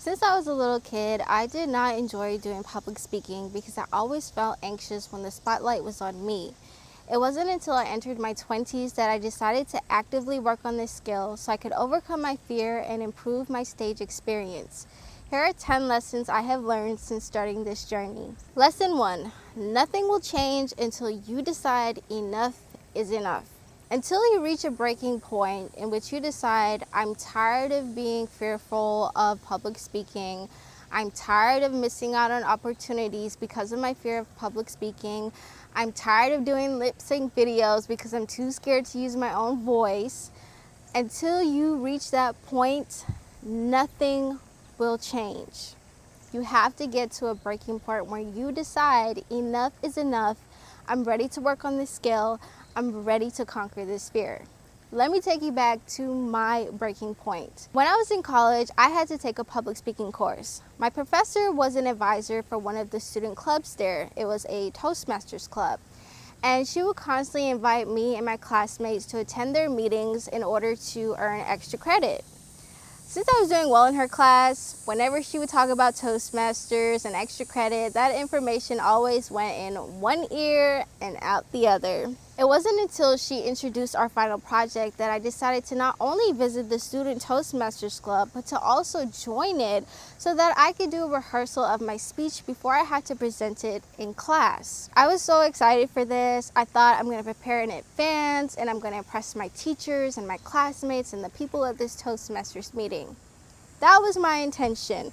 Since I was a little kid, I did not enjoy doing public speaking because I always felt anxious when the spotlight was on me. It wasn't until I entered my 20s that I decided to actively work on this skill so I could overcome my fear and improve my stage experience. Here are 10 lessons I have learned since starting this journey. Lesson 1. Nothing will change until you decide enough is enough. Until you reach a breaking point in which you decide, I'm tired of being fearful of public speaking, I'm tired of missing out on opportunities because of my fear of public speaking, I'm tired of doing lip sync videos because I'm too scared to use my own voice. Until you reach that point, nothing will change. You have to get to a breaking point where you decide enough is enough. I'm ready to work on this skill. I'm ready to conquer this fear. Let me take you back to my breaking point. When I was in college, I had to take a public speaking course. My professor was an advisor for one of the student clubs there. It was a Toastmasters club. And she would constantly invite me and my classmates to attend their meetings in order to earn extra credit. Since I was doing well in her class, whenever she would talk about Toastmasters and extra credit, that information always went in one ear and out the other. It wasn't until she introduced our final project that I decided to not only visit the Student Toastmasters Club, but to also join it so that I could do a rehearsal of my speech before I had to present it in class. I was so excited for this. I thought I'm going to prepare in advance and I'm going to impress my teachers and my classmates and the people at this Toastmasters meeting. That was my intention.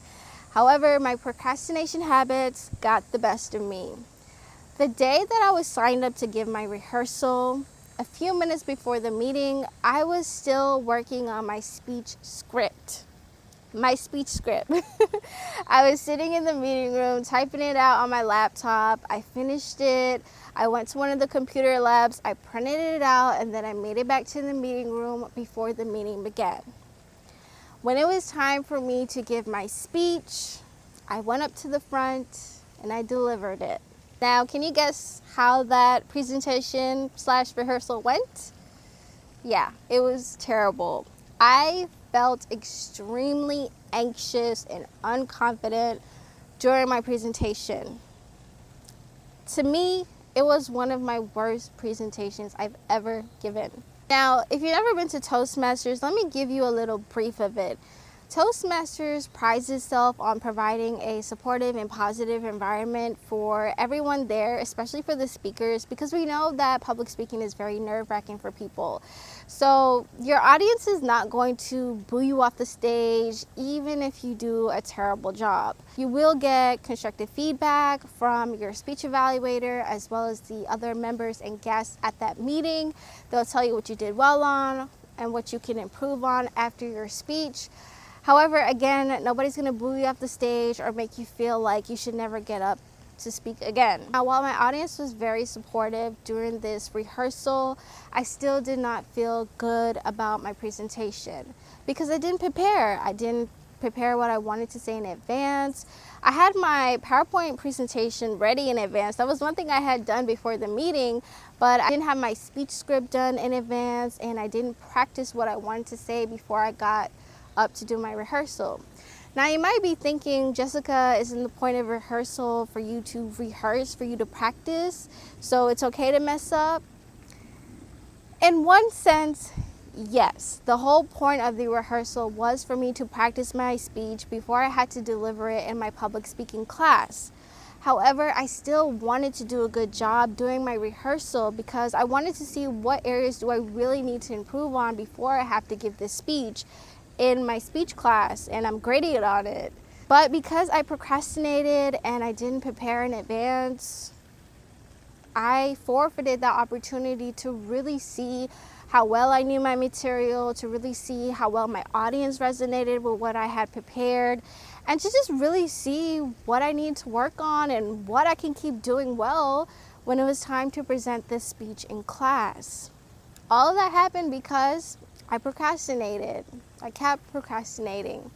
However, my procrastination habits got the best of me. The day that I was signed up to give my rehearsal, a few minutes before the meeting, I was still working on my speech script. I was sitting in the meeting room, typing it out on my laptop. I finished it. I went to one of the computer labs. I printed it out, and then I made it back to the meeting room before the meeting began. When it was time for me to give my speech, I went up to the front and I delivered it. Now, can you guess how that presentation / rehearsal went? Yeah, it was terrible. I felt extremely anxious and unconfident during my presentation. To me, it was one of my worst presentations I've ever given. Now, if you've never been to Toastmasters, let me give you a little brief of it. Toastmasters prides itself on providing a supportive and positive environment for everyone there, especially for the speakers, because we know that public speaking is very nerve-wracking for people. So your audience is not going to boo you off the stage, even if you do a terrible job. You will get constructive feedback from your speech evaluator as well as the other members and guests at that meeting. They'll tell you what you did well on and what you can improve on after your speech. However, again, nobody's going to boo you off the stage or make you feel like you should never get up to speak again. Now, while my audience was very supportive during this rehearsal, I still did not feel good about my presentation because I didn't prepare. I didn't prepare what I wanted to say in advance. I had my PowerPoint presentation ready in advance. That was one thing I had done before the meeting, but I didn't have my speech script done in advance, and I didn't practice what I wanted to say before I got up to do my rehearsal. Now you might be thinking, Jessica, isn't the point of rehearsal for you to rehearse, for you to practice, so it's okay to mess up? In one sense, yes. The whole point of the rehearsal was for me to practice my speech before I had to deliver it in my public speaking class. However, I still wanted to do a good job during my rehearsal because I wanted to see what areas do I really need to improve on before I have to give this speech in my speech class, and I'm grading it on it. But because I procrastinated and I didn't prepare in advance, I forfeited the opportunity to really see how well I knew my material, to really see how well my audience resonated with what I had prepared, and to just really see what I need to work on and what I can keep doing well when it was time to present this speech in class. All of that happened because I procrastinated. I kept procrastinating.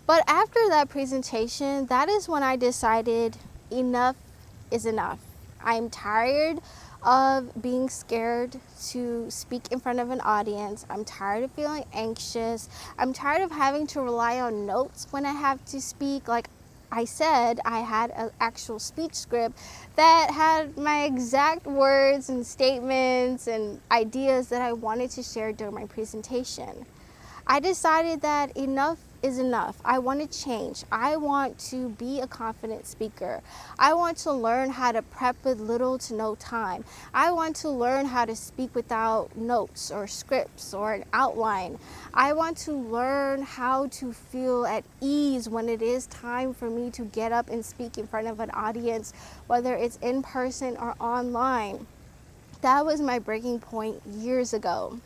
But after that presentation, that is when I decided enough is enough. I'm tired of being scared to speak in front of an audience. I'm tired of feeling anxious. I'm tired of having to rely on notes when I have to speak. Like I said, I had an actual speech script that had my exact words and statements and ideas that I wanted to share during my presentation. I decided that enough is enough. I want to change. I want to be a confident speaker. I want to learn how to prep with little to no time. I want to learn how to speak without notes or scripts or an outline. I want to learn how to feel at ease when it is time for me to get up and speak in front of an audience, whether it's in person or online. That was my breaking point years ago.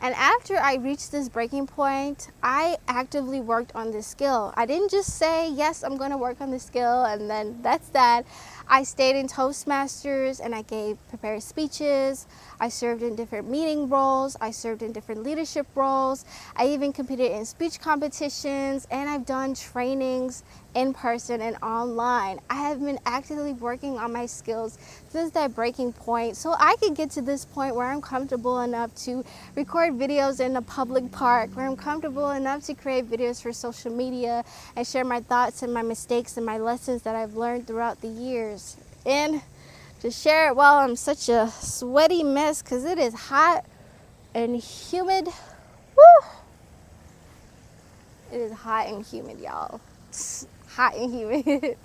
And after I reached this breaking point, I actively worked on this skill. I didn't just say, yes, I'm going to work on this skill, and then that's that. I stayed in Toastmasters and I gave prepared speeches. I served in different meeting roles. I served in different leadership roles. I even competed in speech competitions, and I've done trainings in person and online. I have been actively working on my skills since that breaking point, so I could get to this point where I'm comfortable enough to record videos in a public park, where I'm comfortable enough to create videos for social media and share my thoughts and my mistakes and my lessons that I've learned throughout the years. And to share it while I'm such a sweaty mess because it is hot and humid. Woo! It is hot and humid, y'all. It's hot and humid.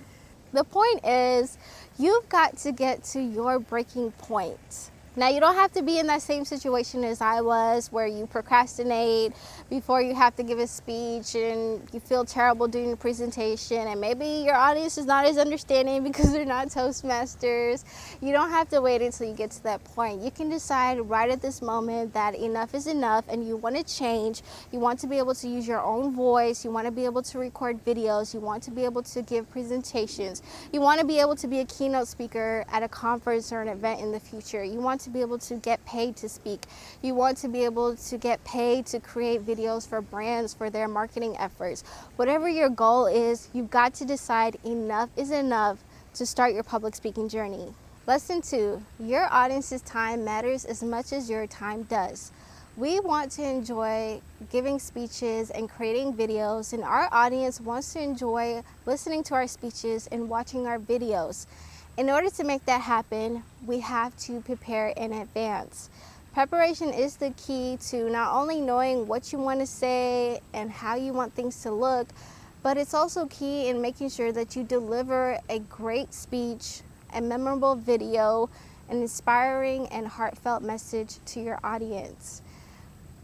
The point is, you've got to get to your breaking point. Now, you don't have to be in that same situation as I was, where you procrastinate before you have to give a speech and you feel terrible doing the presentation, and maybe your audience is not as understanding because they're not Toastmasters. You don't have to wait until you get to that point. You can decide right at this moment that enough is enough and you want to change. You want to be able to use your own voice. You want to be able to record videos. You want to be able to give presentations. You want to be able to be a keynote speaker at a conference or an event in the future. You want to be able to get paid to speak. You want to be able to get paid to create videos for brands for their marketing efforts. Whatever your goal is, you've got to decide enough is enough to start your public speaking journey. Lesson 2, your audience's time matters as much as your time does. We want to enjoy giving speeches and creating videos, and our audience wants to enjoy listening to our speeches and watching our videos. In order to make that happen, we have to prepare in advance. Preparation is the key to not only knowing what you want to say and how you want things to look, but it's also key in making sure that you deliver a great speech, a memorable video, an inspiring and heartfelt message to your audience.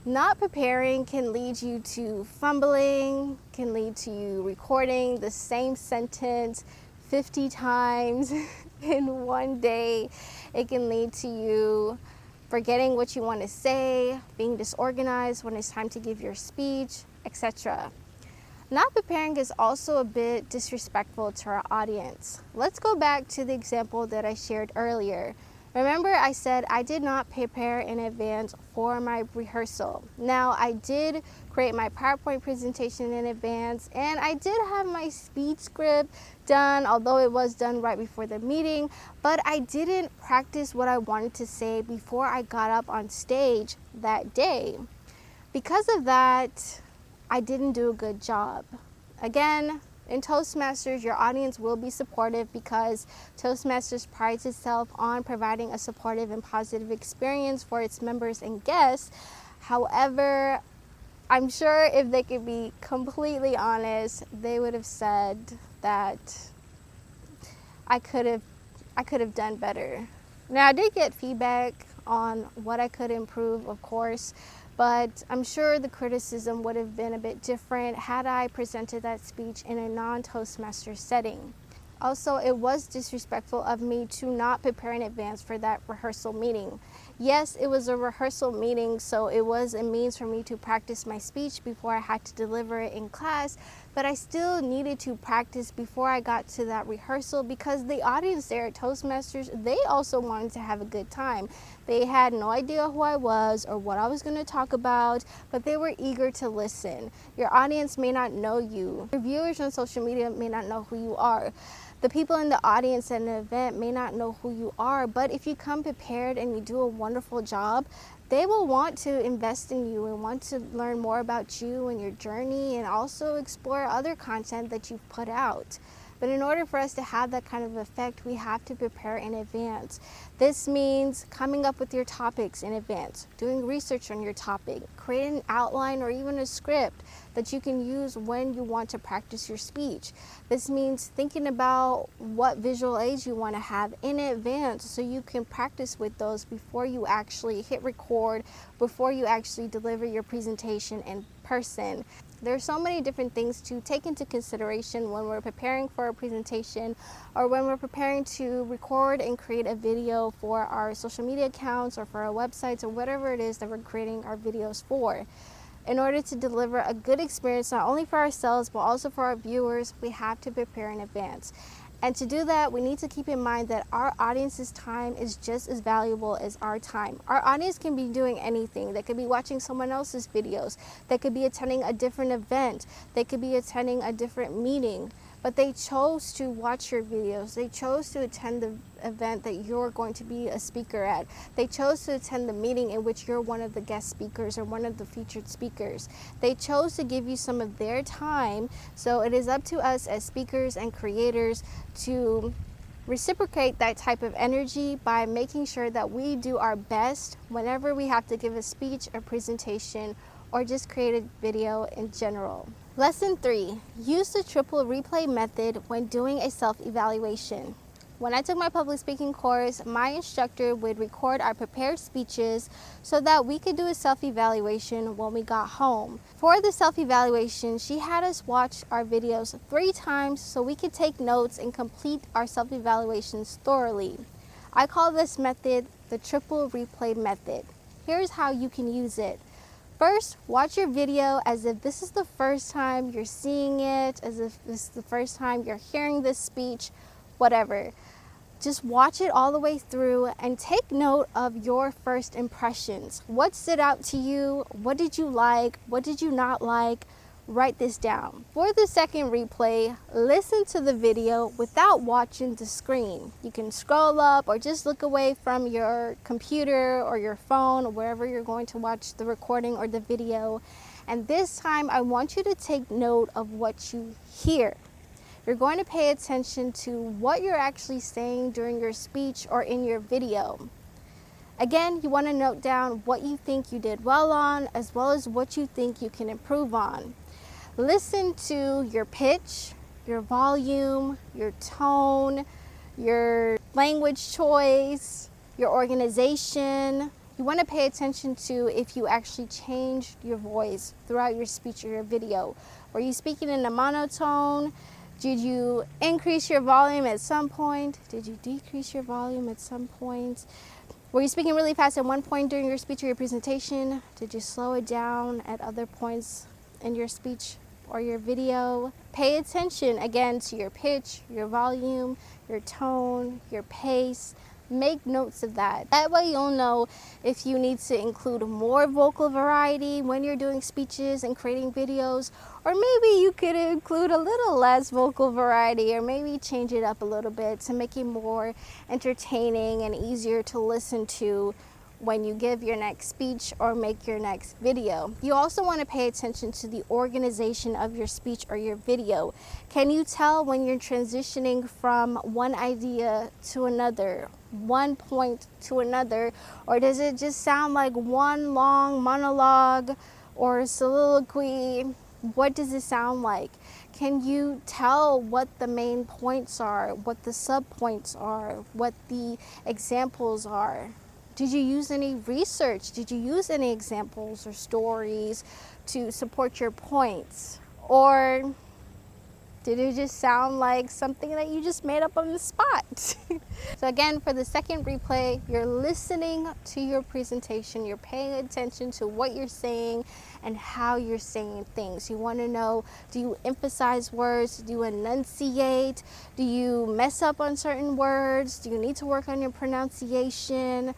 Not preparing can lead you to fumbling, can lead to you recording the same sentence 50 times in one day. It can lead to you forgetting what you want to say, being disorganized when it's time to give your speech, etc. Not preparing is also a bit disrespectful to our audience. Let's go back to the example that I shared earlier. Remember, I said I did not prepare in advance for my rehearsal. Now, I did create my PowerPoint presentation in advance, and I did have my speech script done, although it was done right before the meeting, but I didn't practice what I wanted to say before I got up on stage that day. Because of that, I didn't do a good job. Again, in Toastmasters, your audience will be supportive because Toastmasters prides itself on providing a supportive and positive experience for its members and guests. However, I'm sure if they could be completely honest, they would have said that I could have done better. Now, I did get feedback on what I could improve, of course, but I'm sure the criticism would have been a bit different had I presented that speech in a non-Toastmaster setting. Also, it was disrespectful of me to not prepare in advance for that rehearsal meeting. Yes, it was a rehearsal meeting, so it was a means for me to practice my speech before I had to deliver it in class, but I still needed to practice before I got to that rehearsal, because the audience there at Toastmasters, they also wanted to have a good time. They had no idea who I was or what I was going to talk about, but they were eager to listen. Your audience may not know you. Your viewers on social media may not know who you are. The people in the audience at an event may not know who you are, but if you come prepared and you do a wonderful job, they will want to invest in you and want to learn more about you and your journey, and also explore other content that you've put out. But in order for us to have that kind of effect, we have to prepare in advance. This means coming up with your topics in advance, doing research on your topic, creating an outline or even a script that you can use when you want to practice your speech. This means thinking about what visual aids you want to have in advance so you can practice with those before you actually hit record, before you actually deliver your presentation in person. There are so many different things to take into consideration when we're preparing for a presentation, or when we're preparing to record and create a video for our social media accounts or for our websites or whatever it is that we're creating our videos for. In order to deliver a good experience, not only for ourselves, but also for our viewers, we have to prepare in advance. And to do that, we need to keep in mind that our audience's time is just as valuable as our time. Our audience can be doing anything. They could be watching someone else's videos. They could be attending a different event. They could be attending a different meeting. But they chose to watch your videos. They chose to attend the event that you're going to be a speaker at. They chose to attend the meeting in which you're one of the guest speakers or one of the featured speakers. They chose to give you some of their time. So it is up to us as speakers and creators to reciprocate that type of energy by making sure that we do our best whenever we have to give a speech or presentation or just create a video in general. Lesson 3, use the triple replay method when doing a self-evaluation. When I took my public speaking course, my instructor would record our prepared speeches so that we could do a self-evaluation when we got home. For the self-evaluation, she had us watch our videos 3 times so we could take notes and complete our self-evaluations thoroughly. I call this method the triple replay method. Here's how you can use it. First, watch your video as if this is the first time you're seeing it, as if this is the first time you're hearing this speech, whatever. Just watch it all the way through and take note of your first impressions. What stood out to you? What did you like? What did you not like? Write this down. For the second replay, listen to the video without watching the screen. You can scroll up or just look away from your computer or your phone or wherever you're going to watch the recording or the video. And this time, I want you to take note of what you hear. You're going to pay attention to what you're actually saying during your speech or in your video. Again, you want to note down what you think you did well on, as well as what you think you can improve on. Listen to your pitch, your volume, your tone, your language choice, your organization. You want to pay attention to if you actually changed your voice throughout your speech or your video. Were you speaking in a monotone? Did you increase your volume at some point? Did you decrease your volume at some point? Were you speaking really fast at one point during your speech or your presentation? Did you slow it down at other points in your speech or your video? Pay attention again to your pitch, your volume, your tone, your pace. Make notes of that. That way you'll know if you need to include more vocal variety when you're doing speeches and creating videos, or maybe you could include a little less vocal variety, or maybe change it up a little bit to make it more entertaining and easier to listen to when you give your next speech or make your next video. You also want to pay attention to the organization of your speech or your video. Can you tell when you're transitioning from one idea to another, one point to another, or does it just sound like one long monologue or soliloquy? What does it sound like? Can you tell what the main points are, what the subpoints are, what the examples are? Did you use any research? Did you use any examples or stories to support your points? Or Did it just sound like something that you just made up on the spot? So again, for the second replay, you're listening to your presentation. You're paying attention to what you're saying and how you're saying things. You want to know, do you emphasize words? Do you enunciate? Do you mess up on certain words? Do you need to work on your pronunciation?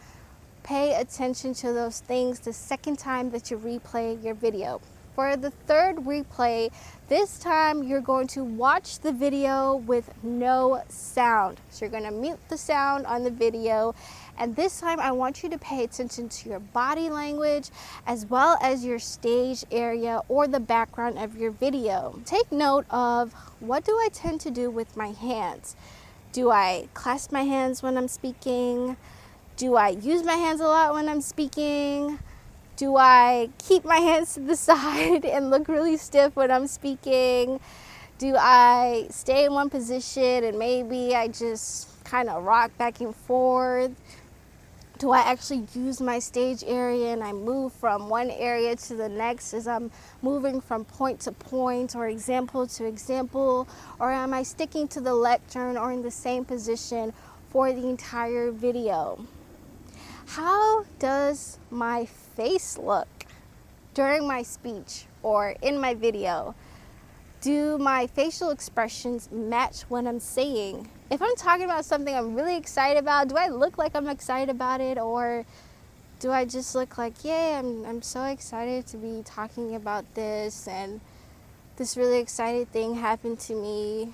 Pay attention to those things the second time that you replay your video. For the third replay, this time you're going to watch the video with no sound. So you're going to mute the sound on the video. And this time I want you to pay attention to your body language as well as your stage area or the background of your video. Take note of, what do I tend to do with my hands? Do I clasp my hands when I'm speaking? Do I use my hands a lot when I'm speaking? Do I keep my hands to the side and look really stiff when I'm speaking? Do I stay in one position and maybe I just kind of rock back and forth? Do I actually use my stage area and I move from one area to the next as I'm moving from point to point or example to example? Or am I sticking to the lectern or in the same position for the entire video? How does my face look during my speech or in my video? Do my facial expressions match what I'm saying? If I'm talking about something I'm really excited about, do I look like I'm excited about it, or do I just look like, yeah, I'm so excited to be talking about this and this really excited thing happened to me?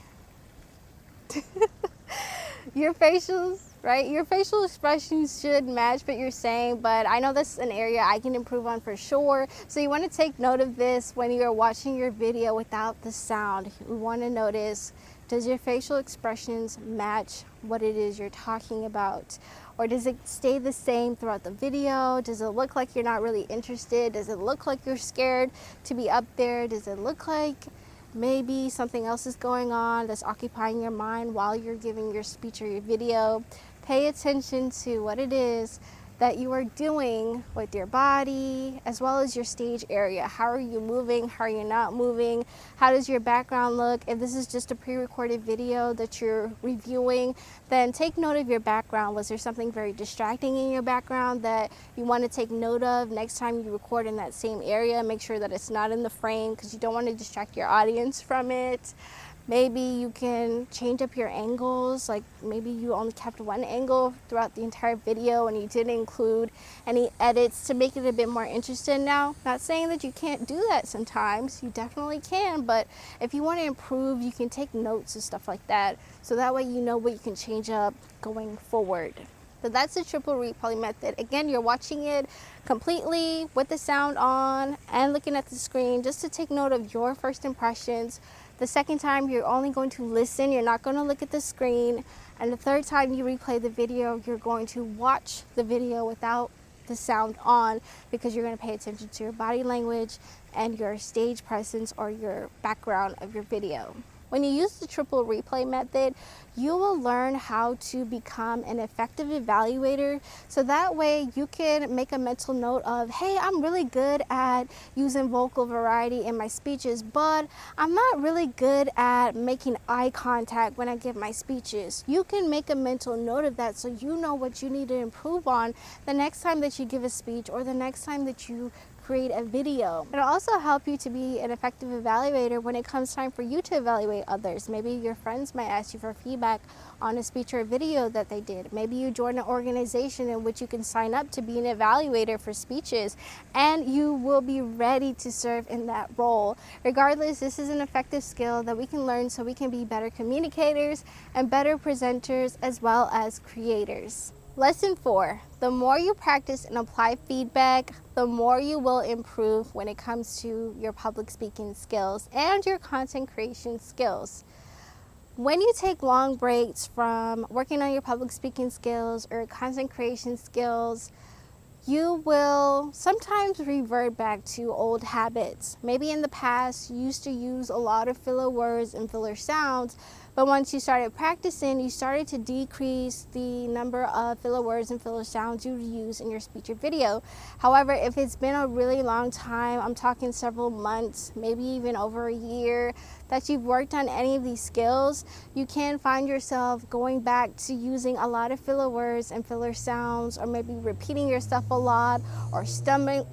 Your facials, right? Your facial expressions should match what you're saying, but I know that's an area I can improve on for sure. So you want to take note of this when you're watching your video without the sound. You want to notice, does your facial expressions match what it is you're talking about? Or does it stay the same throughout the video? Does it look like you're not really interested? Does it look like you're scared to be up there? Does it look like maybe something else is going on that's occupying your mind while you're giving your speech or your video? Pay attention to what it is that you are doing with your body as well as your stage area. How are you moving? How are you not moving? How does your background look? If this is just a pre-recorded video that you're reviewing, then take note of your background. Was there something very distracting in your background that you want to take note of next time you record in that same area? Make sure that it's not in the frame because you don't want to distract your audience from it. Maybe you can change up your angles, like maybe you only kept one angle throughout the entire video and you didn't include any edits to make it a bit more interesting. Now, not saying that you can't do that sometimes, you definitely can, but if you want to improve, you can take notes and stuff like that, so that way you know what you can change up going forward. So that's the triple replay method. Again, you're watching it completely with the sound on and looking at the screen just to take note of your first impressions. The second time, you're only going to listen. You're not going to look at the screen. And the third time you replay the video, you're going to watch the video without the sound on because you're going to pay attention to your body language and your stage presence or your background of your video. When you use the triple replay method, you will learn how to become an effective evaluator. So that way you can make a mental note of, hey, I'm really good at using vocal variety in my speeches, but I'm not really good at making eye contact when I give my speeches. You can make a mental note of that so you know what you need to improve on the next time that you give a speech or the next time that you create a video. It'll also help you to be an effective evaluator when it comes time for you to evaluate others. Maybe your friends might ask you for feedback on a speech or a video that they did. Maybe you join an organization in which you can sign up to be an evaluator for speeches, and you will be ready to serve in that role. Regardless, this is an effective skill that we can learn so we can be better communicators and better presenters as well as creators. Lesson 4, the more you practice and apply feedback, the more you will improve when it comes to your public speaking skills and your content creation skills. When you take long breaks from working on your public speaking skills or content creation skills, you will sometimes revert back to old habits. Maybe in the past you used to use a lot of filler words and filler sounds, but once you started practicing, you started to decrease the number of filler words and filler sounds you use in your speech or video. However, if it's been a really long time, I'm talking several months, maybe even over a year, that you've worked on any of these skills, you can find yourself going back to using a lot of filler words and filler sounds, or maybe repeating yourself a lot, or stumbling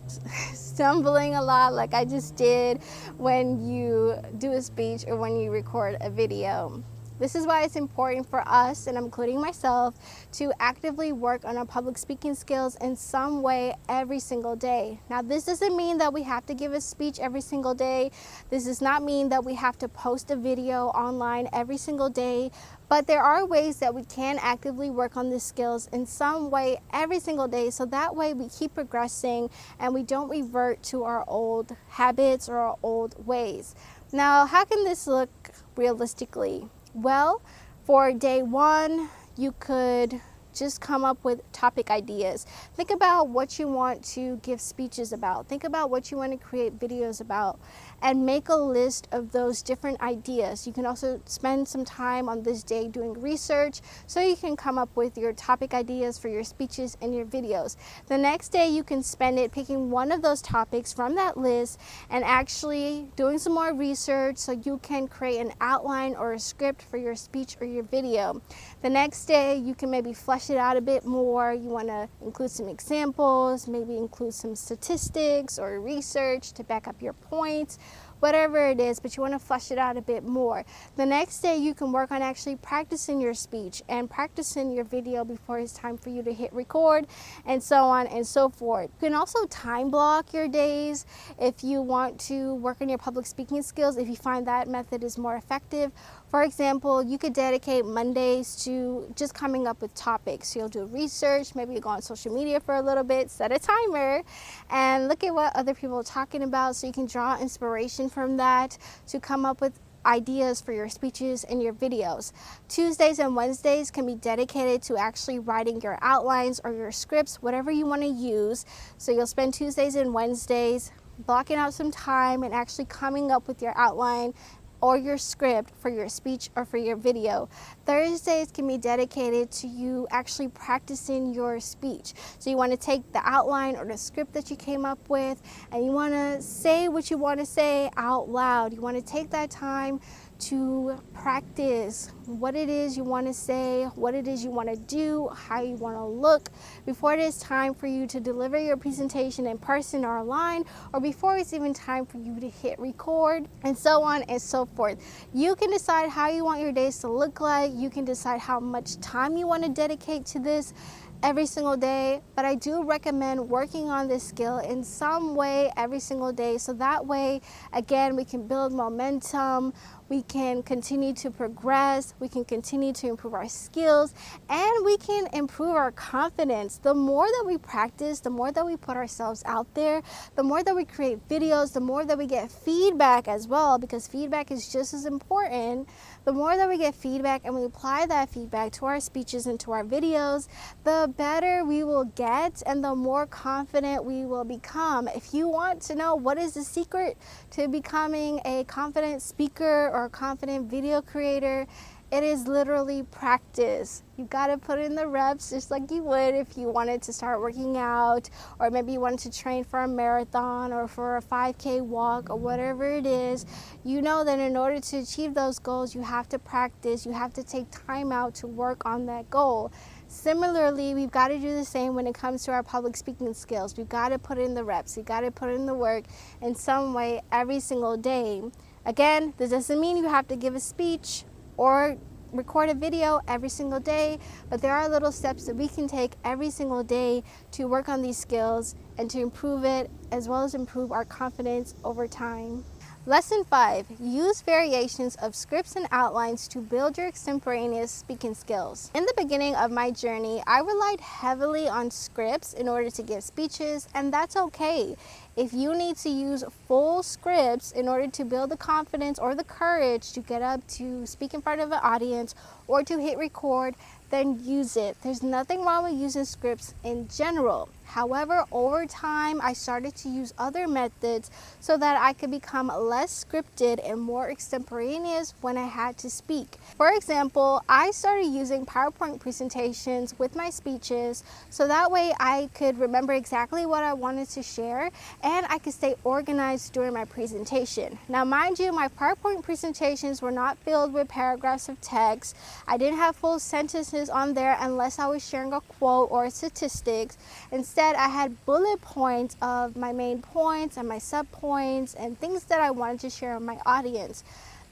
a lot like I just did when you do a speech or when you record a video. This is why it's important for us, and I'm including myself, to actively work on our public speaking skills in some way every single day. Now, this doesn't mean that we have to give a speech every single day. This does not mean that we have to post a video online every single day. But there are ways that we can actively work on these skills in some way every single day, so that way we keep progressing and we don't revert to our old habits or our old ways. Now, how can this look realistically? Well, for day one, you could just come up with topic ideas. Think about what you want to give speeches about. Think about what you want to create videos about, and make a list of those different ideas. You can also spend some time on this day doing research so you can come up with your topic ideas for your speeches and your videos. The next day you can spend it picking one of those topics from that list and actually doing some more research so you can create an outline or a script for your speech or your video. The next day you can maybe flesh it out a bit more. You want to include some examples, maybe include some statistics or research to back up your points, whatever it is, but you want to flesh it out a bit more. The next day you can work on actually practicing your speech and practicing your video before it's time for you to hit record, and so on and so forth. You can also time block your days if you want to work on your public speaking skills, if you find that method is more effective. For example, you could dedicate Mondays to just coming up with topics. You'll do research, maybe you go on social media for a little bit, set a timer, and look at what other people are talking about so you can draw inspiration from that to come up with ideas for your speeches and your videos. Tuesdays and Wednesdays can be dedicated to actually writing your outlines or your scripts, whatever you want to use. So you'll spend Tuesdays and Wednesdays blocking out some time and actually coming up with your outline or your script for your speech or for your video. Thursdays can be dedicated to you actually practicing your speech. So you want to take the outline or the script that you came up with and you want to say what you want to say out loud. You want to take that time to practice what it is you want to say, what it is you want to do, how you want to look before it is time for you to deliver your presentation in person or online, or before it's even time for you to hit record, and so on and so forth. You can decide how you want your days to look like. You can decide how much time you want to dedicate to this every single day, but I do recommend working on this skill in some way every single day, so that way, again, we can build momentum, we can continue to progress, we can continue to improve our skills, and we can improve our confidence. The more that we practice, the more that we put ourselves out there, the more that we create videos, the more that we get feedback as well, because feedback is just as important. The more that we get feedback and we apply that feedback to our speeches and to our videos, the better we will get and the more confident we will become. If you want to know what is the secret to becoming a confident speaker or a confident video creator, it is literally practice. You gotta put in the reps just like you would if you wanted to start working out, or maybe you wanted to train for a marathon or for a 5K walk or whatever it is. You know that in order to achieve those goals, you have to practice, you have to take time out to work on that goal. Similarly, we've got to do the same when it comes to our public speaking skills. We've got to put in the reps, we've got to put in the work in some way every single day. Again, this doesn't mean you have to give a speech or record a video every single day, but there are little steps that we can take every single day to work on these skills and to improve it, as well as improve our confidence over time. Lesson 5, use variations of scripts and outlines to build your extemporaneous speaking skills. In the beginning of my journey, I relied heavily on scripts in order to give speeches, and that's okay. If you need to use full scripts in order to build the confidence or the courage to get up to speak in front of an audience or to hit record, then use it. There's nothing wrong with using scripts in general. However, over time, I started to use other methods so that I could become less scripted and more extemporaneous when I had to speak. For example, I started using PowerPoint presentations with my speeches so that way I could remember exactly what I wanted to share and I could stay organized during my presentation. Now, mind you, my PowerPoint presentations were not filled with paragraphs of text. I didn't have full sentences on there unless I was sharing a quote or statistics. Instead, I had bullet points of my main points and my sub points and things that I wanted to share with my audience.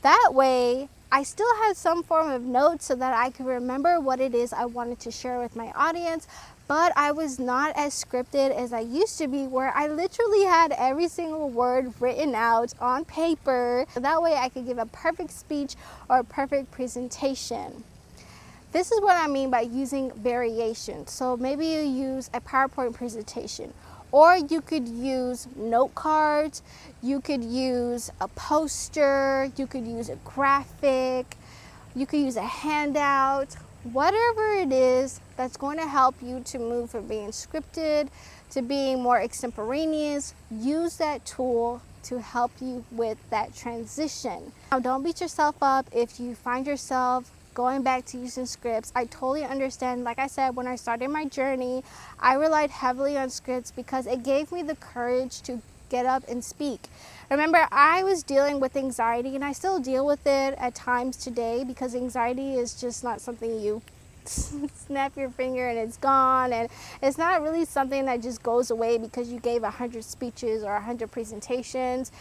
That way, I still had some form of notes so that I could remember what it is I wanted to share with my audience, but I was not as scripted as I used to be, where I literally had every single word written out on paper. That way I could give a perfect speech or a perfect presentation. This is what I mean by using variations. So maybe you use a PowerPoint presentation, or you could use note cards, you could use a poster, you could use a graphic, you could use a handout, whatever it is that's going to help you to move from being scripted to being more extemporaneous. Use that tool to help you with that transition. Now, don't beat yourself up if you find yourself going back to using scripts. I totally understand. Like I said, when I started my journey, I relied heavily on scripts because it gave me the courage to get up and speak. Remember, I was dealing with anxiety, and I still deal with it at times today, because anxiety is just not something you snap your finger and it's gone, and it's not really something that just goes away because you gave 100 speeches or 100 presentations.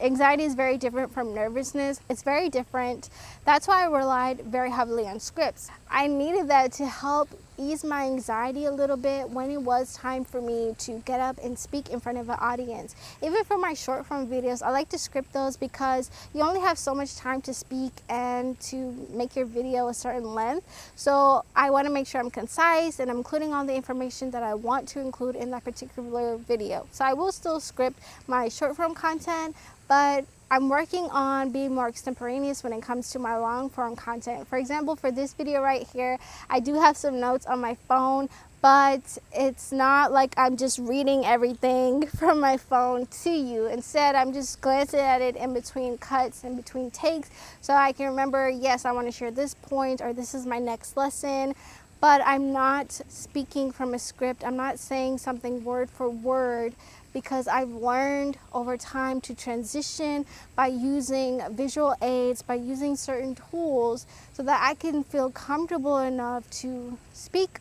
Anxiety is very different from nervousness. It's very different. That's why I relied very heavily on scripts. I needed that to help ease my anxiety a little bit when it was time for me to get up and speak in front of an audience. Even for my short form videos, I like to script those because you only have so much time to speak and to make your video a certain length. So I want to make sure I'm concise and I'm including all the information that I want to include in that particular video. So I will still script my short form content, but I'm working on being more extemporaneous when it comes to my long form content. For example, for this video right here, I do have some notes on my phone, but it's not like I'm just reading everything from my phone to you. Instead, I'm just glancing at it in between cuts and between takes so I can remember, yes, I want to share this point, or this is my next lesson. But I'm not speaking from a script. I'm not saying something word for word, because I've learned over time to transition by using visual aids, by using certain tools, so that I can feel comfortable enough to speak.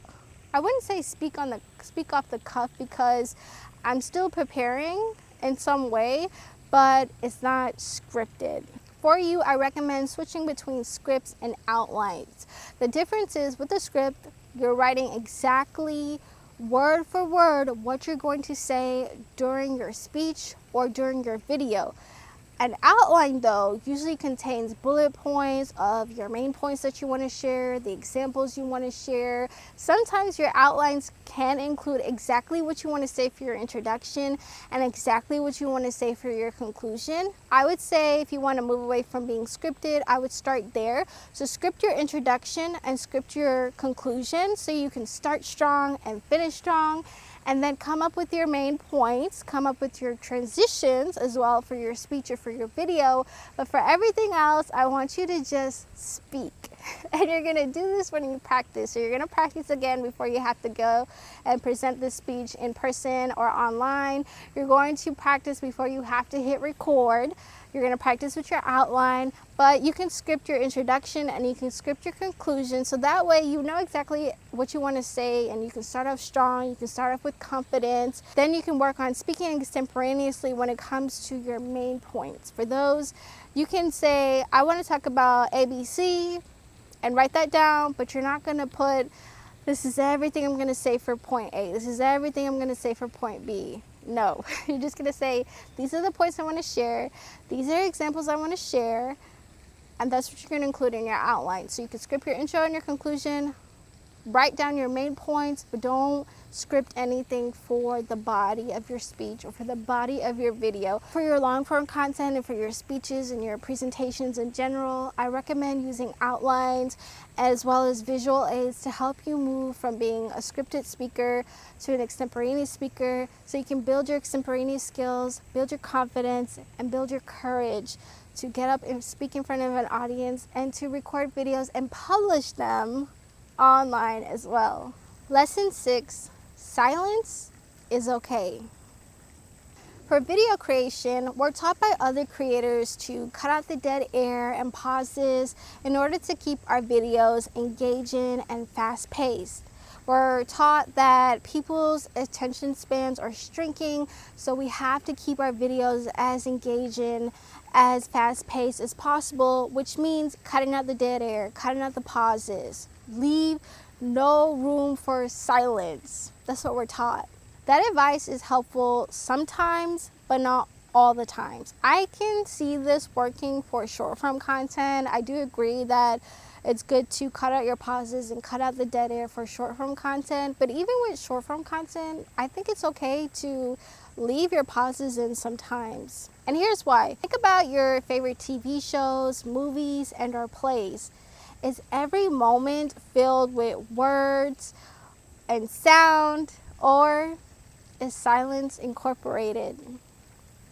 I wouldn't say speak off the cuff, because I'm still preparing in some way, but it's not scripted. For you, I recommend switching between scripts and outlines. The difference is, with the script, you're writing exactly word for word what you're going to say during your speech or during your video. An outline, though, usually contains bullet points of your main points that you want to share, the examples you want to share. Sometimes your outlines can include exactly what you want to say for your introduction and exactly what you want to say for your conclusion. I would say if you want to move away from being scripted, I would start there. So script your introduction and script your conclusion so you can start strong and finish strong. And then come up with your main points, come up with your transitions as well for your speech or for your video. But for everything else, I want you to just speak. And you're gonna do this when you practice. So you're gonna practice again before you have to go and present this speech in person or online. You're going to practice before you have to hit record. You're going to practice with your outline, but you can script your introduction and you can script your conclusion, so that way you know exactly what you want to say, and you can start off strong, you can start off with confidence. Then you can work on speaking extemporaneously when it comes to your main points. For those, you can say, I want to talk about ABC, and write that down, but you're not going to put, this is everything I'm going to say for point A, this is everything I'm going to say for point B. No, you're just going to say, these are the points I want to share, these are examples I want to share, and that's what you're going to include in your outline. So you can script your intro and your conclusion write down your main points, but don't script anything for the body of your speech or for the body of your video. For your long form content and for your speeches and your presentations in general, I recommend using outlines as well as visual aids to help you move from being a scripted speaker to an extemporaneous speaker, so you can build your extemporaneous skills, build your confidence, and build your courage to get up and speak in front of an audience and to record videos and publish them online as well. Lesson 6, silence is okay. For video creation, we're taught by other creators to cut out the dead air and pauses in order to keep our videos engaging and fast-paced. We're taught that people's attention spans are shrinking, so we have to keep our videos as engaging, as fast-paced as possible, which means cutting out the dead air, cutting out the pauses. Leave no room for silence. That's what we're taught. That advice is helpful sometimes, but not all the times. I can see this working for short form content. I do agree that it's good to cut out your pauses and cut out the dead air for short form content, but even with short form content, I think it's okay to leave your pauses in sometimes. And here's why. Think about your favorite TV shows, movies, and or plays. Is every moment filled with words and sound, or is silence incorporated?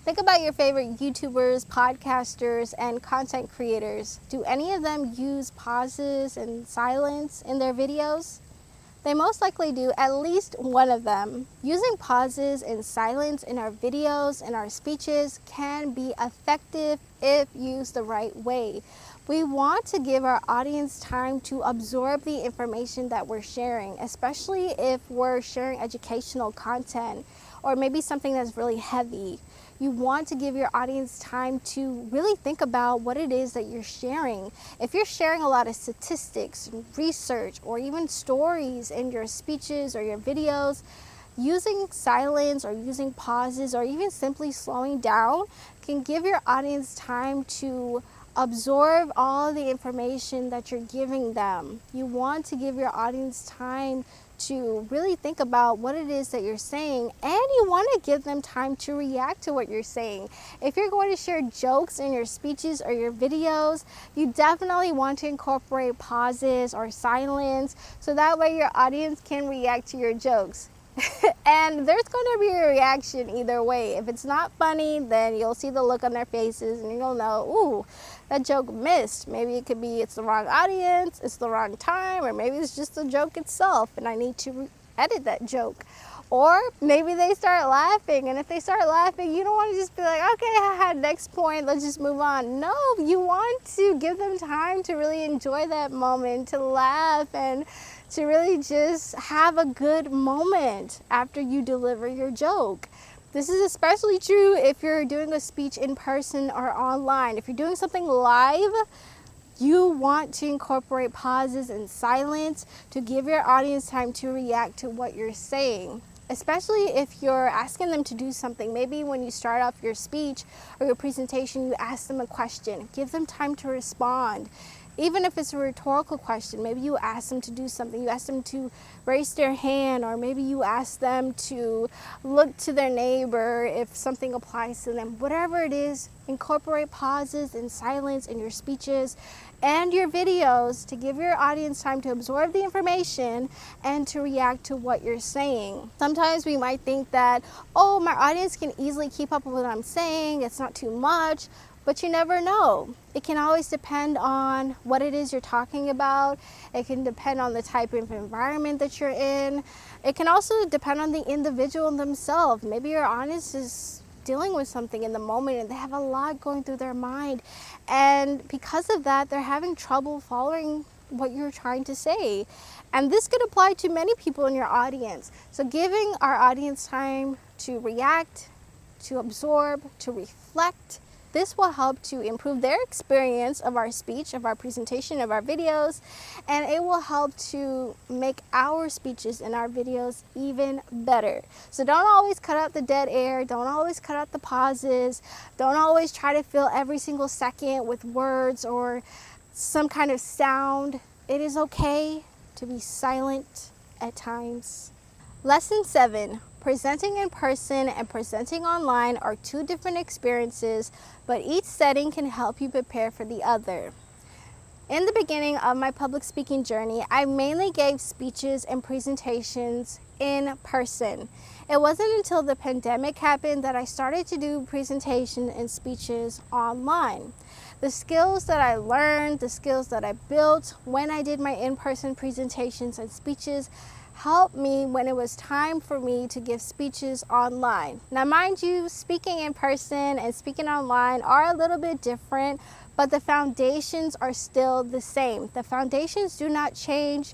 Think about your favorite YouTubers, podcasters, and content creators. Do any of them use pauses and silence in their videos? They most likely do, at least one of them. Using pauses and silence in our videos and our speeches can be effective if used the right way. We want to give our audience time to absorb the information that we're sharing, especially if we're sharing educational content or maybe something that's really heavy. You want to give your audience time to really think about what it is that you're sharing. If you're sharing a lot of statistics, research, or even stories in your speeches or your videos, using silence or using pauses or even simply slowing down can give your audience time to absorb all the information that you're giving them. You want to give your audience time to really think about what it is that you're saying, and you want to give them time to react to what you're saying. If you're going to share jokes in your speeches or your videos, you definitely want to incorporate pauses or silence so that way your audience can react to your jokes. And there's going to be a reaction either way. If it's not funny, then you'll see the look on their faces and you'll know, ooh, that joke missed. Maybe it could be it's the wrong audience, it's the wrong time, or maybe it's just the joke itself and I need to edit that joke. Or maybe they start laughing, and if they start laughing, you don't want to just be like, okay, haha, next point, let's just move on. No, you want to give them time to really enjoy that moment, to laugh, and to really just have a good moment after you deliver your joke. This is especially true if you're doing a speech in person or online. If you're doing something live, you want to incorporate pauses and silence to give your audience time to react to what you're saying. Especially if you're asking them to do something. Maybe when you start off your speech or your presentation, you ask them a question. Give them time to respond. Even if it's a rhetorical question, maybe you ask them to do something. You ask them to raise their hand, or maybe you ask them to look to their neighbor if something applies to them. Whatever it is, incorporate pauses and silence in your speeches and your videos to give your audience time to absorb the information and to react to what you're saying. Sometimes we might think that, oh, my audience can easily keep up with what I'm saying, it's not too much. But you never know. It can always depend on what it is you're talking about. It can depend on the type of environment that you're in. It can also depend on the individual themselves. Maybe your audience is dealing with something in the moment and they have a lot going through their mind. And because of that, they're having trouble following what you're trying to say. And this could apply to many people in your audience. So giving our audience time to react, to absorb, to reflect, this will help to improve their experience of our speech, of our presentation, of our videos, and it will help to make our speeches and our videos even better. So don't always cut out the dead air, don't always cut out the pauses, don't always try to fill every single second with words or some kind of sound. It is okay to be silent at times. Lesson 7. Presenting in person and presenting online are two different experiences, but each setting can help you prepare for the other. In the beginning of my public speaking journey, I mainly gave speeches and presentations in person. It wasn't until the pandemic happened that I started to do presentations and speeches online. The skills that I learned, the skills that I built when I did my in-person presentations and speeches helped me when it was time for me to give speeches online. Now, mind you, speaking in person and speaking online are a little bit different, but the foundations are still the same. The foundations do not change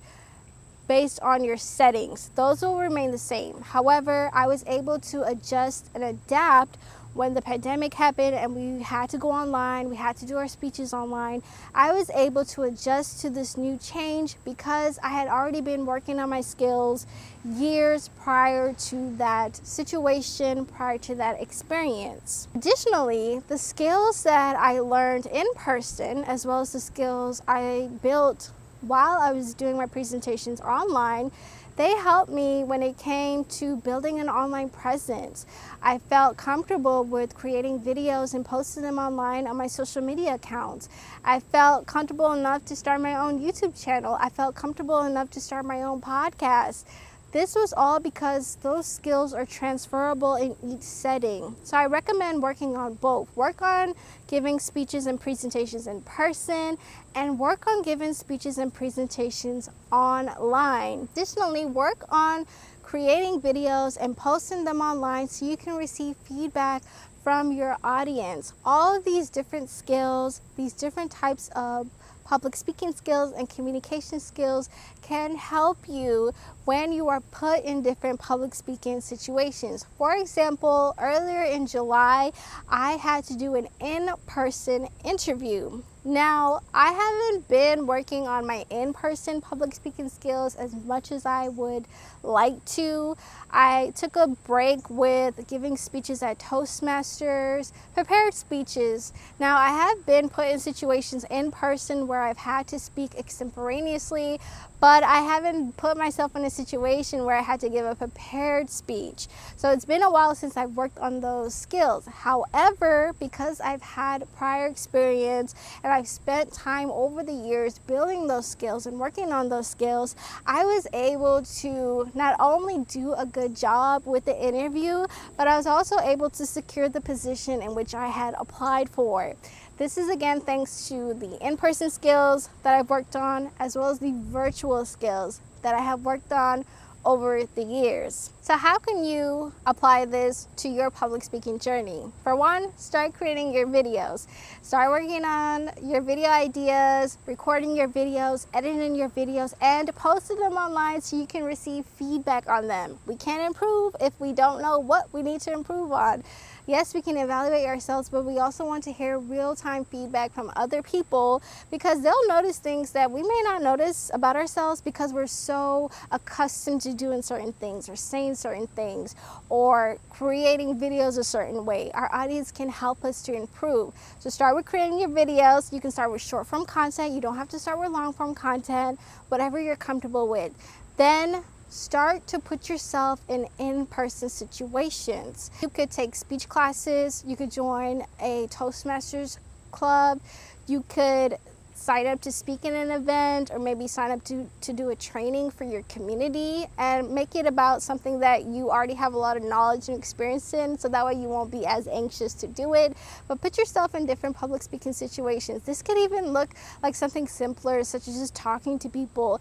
based on your settings. Those will remain the same. However, I was able to adjust and adapt when the pandemic happened and we had to go online, we had to do our speeches online. I was able to adjust to this new change because I had already been working on my skills years prior to that situation, prior to that experience. Additionally, the skills that I learned in person, as well as the skills I built while I was doing my presentations online, they helped me when it came to building an online presence. I felt comfortable with creating videos and posting them online on my social media accounts. I felt comfortable enough to start my own YouTube channel. I felt comfortable enough to start my own podcast. This was all because those skills are transferable in each setting. So I recommend working on both. Work on giving speeches and presentations in person, and work on giving speeches and presentations online. Additionally, work on creating videos and posting them online so you can receive feedback from your audience. All of these different skills, these different types of public speaking skills and communication skills can help you when you are put in different public speaking situations. For example, earlier in July, I had to do an in-person interview. Now, I haven't been working on my in-person public speaking skills as much as I would like to. I took a break with giving speeches at Toastmasters, prepared speeches. Now, I have been put in situations in person where I've had to speak extemporaneously, but I haven't put myself in a situation where I had to give a prepared speech. So it's been a while since I've worked on those skills. However, because I've had prior experience and I've spent time over the years building those skills and working on those skills, I was able to not only do a good job with the interview, but I was also able to secure the position in which I had applied for. This is again thanks to the in-person skills that I've worked on, as well as the virtual skills that I have worked on over the years. So how can you apply this to your public speaking journey? For one, start creating your videos. Start working on your video ideas, recording your videos, editing your videos, and posting them online so you can receive feedback on them. We can't improve if we don't know what we need to improve on. Yes, we can evaluate ourselves, but we also want to hear real-time feedback from other people because they'll notice things that we may not notice about ourselves because we're so accustomed to doing certain things or saying certain things or creating videos a certain way. Our audience can help us to improve. So start with creating your videos. You can start with short form content. You don't have to start with long form content, whatever you're comfortable with. Then start to put yourself in in-person situations. You could take speech classes, you could join a Toastmasters club, you could sign up to speak in an event, or maybe sign up to do a training for your community and make it about something that you already have a lot of knowledge and experience in, so that way you won't be as anxious to do it. But put yourself in different public speaking situations. This could even look like something simpler, such as just talking to people.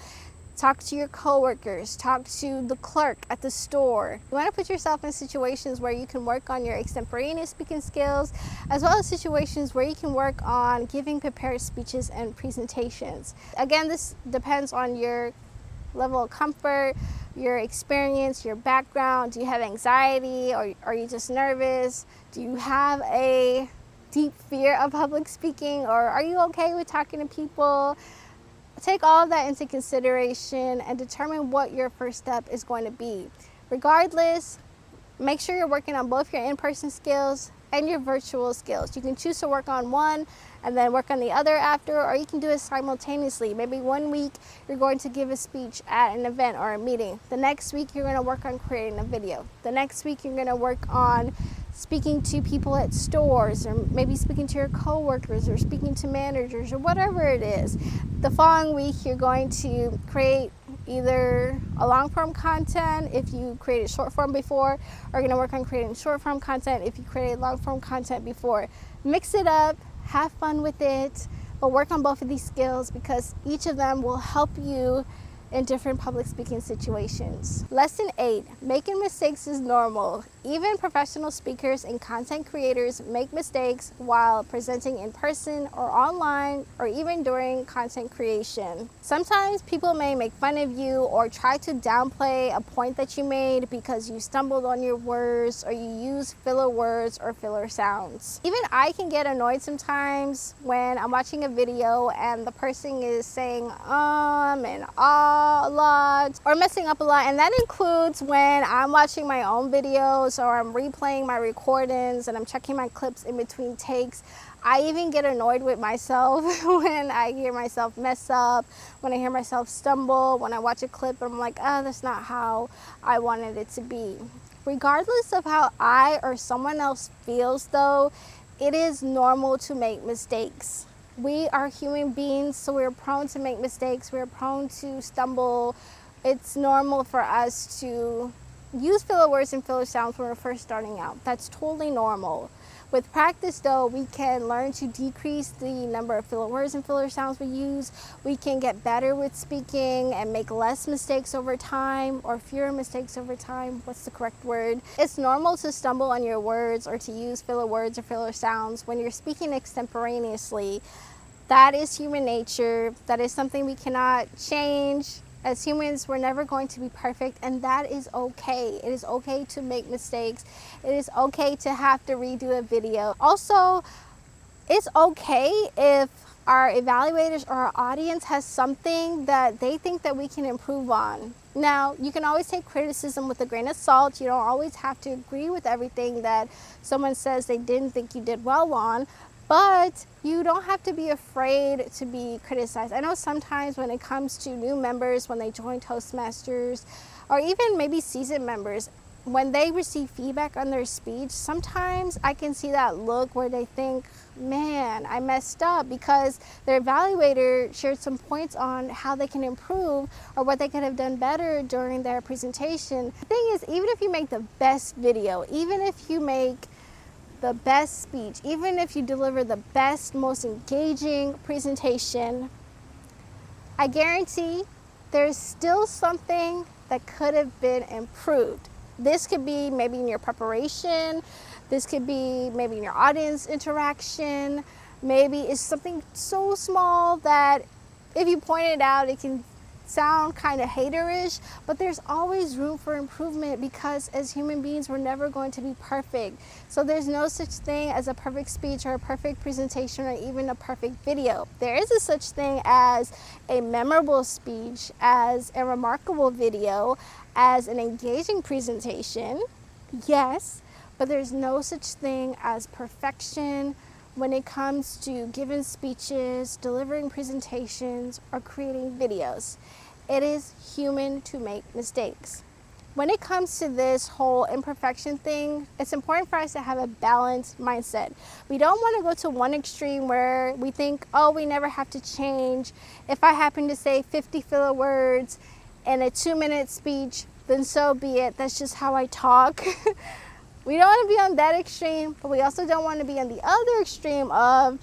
Talk to your coworkers, talk to the clerk at the store. You want to put yourself in situations where you can work on your extemporaneous speaking skills, as well as situations where you can work on giving prepared speeches and presentations. Again, this depends on your level of comfort, your experience, your background. Do you have anxiety, or are you just nervous? Do you have a deep fear of public speaking, or are you okay with talking to people? Take all of that into consideration and determine what your first step is going to be. Regardless, make sure you're working on both your in-person skills and your virtual skills. You can choose to work on one and then work on the other after, or you can do it simultaneously. Maybe one week you're going to give a speech at an event or a meeting. The next week you're going to work on creating a video. The next week you're going to work on speaking to people at stores, or maybe speaking to your coworkers, or speaking to managers, or whatever it is. The following week you're going to create either a long form content if you created short form before, or you're going to work on creating short form content if you created long form content before. Mix it up, have fun with it, but work on both of these skills because each of them will help you in different public speaking situations. Lesson 8, making mistakes is normal. Even professional speakers and content creators make mistakes while presenting in person or online, or even during content creation. Sometimes people may make fun of you or try to downplay a point that you made because you stumbled on your words, or you use filler words or filler sounds. Even I can get annoyed sometimes when I'm watching a video and the person is saying and a lot, or messing up a lot, and that includes when I'm watching my own videos or I'm replaying my recordings and I'm checking my clips in between takes. I even get annoyed with myself when I hear myself mess up, when I hear myself stumble, when I watch a clip and I'm like, oh, that's not how I wanted it to be. Regardless of how I or someone else feels though, it is normal to make mistakes. We are human beings, so we're prone to make mistakes. We're prone to stumble. It's normal for us to use filler words and filler sounds when we're first starting out. That's totally normal. With practice though, we can learn to decrease the number of filler words and filler sounds we use. We can get better with speaking and make less mistakes over time, or fewer mistakes over time. What's the correct word? It's normal to stumble on your words or to use filler words or filler sounds when you're speaking extemporaneously. That is human nature. That is something we cannot change. As humans, we're never going to be perfect, and that is okay. It is okay to make mistakes. It is okay to have to redo a video. Also, it's okay if our evaluators or our audience has something that they think that we can improve on. Now, you can always take criticism with a grain of salt. You don't always have to agree with everything that someone says they didn't think you did well on. But you don't have to be afraid to be criticized. I know sometimes when it comes to new members, when they join Toastmasters, or even maybe seasoned members, when they receive feedback on their speech, sometimes I can see that look where they think, man, I messed up, because their evaluator shared some points on how they can improve or what they could have done better during their presentation. The thing is, even if you make the best video, even if you make the best speech, even if you deliver the best, most engaging presentation, I guarantee there's still something that could have been improved. This could be maybe in your preparation, this could be maybe in your audience interaction, maybe it's something so small that if you point it out, it can sound kind of haterish, but there's always room for improvement, because as human beings, we're never going to be perfect. So there's no such thing as a perfect speech or a perfect presentation or even a perfect video. There is a such thing as a memorable speech, as a remarkable video, as an engaging presentation, yes, but there's no such thing as perfection when it comes to giving speeches, delivering presentations, or creating videos. It is human to make mistakes. When it comes to this whole imperfection thing, it's important for us to have a balanced mindset. We don't want to go to one extreme where we think, oh, we never have to change. If I happen to say 50 filler words in a 2-minute speech, then so be it. That's just how I talk. We don't want to be on that extreme, but we also don't want to be on the other extreme of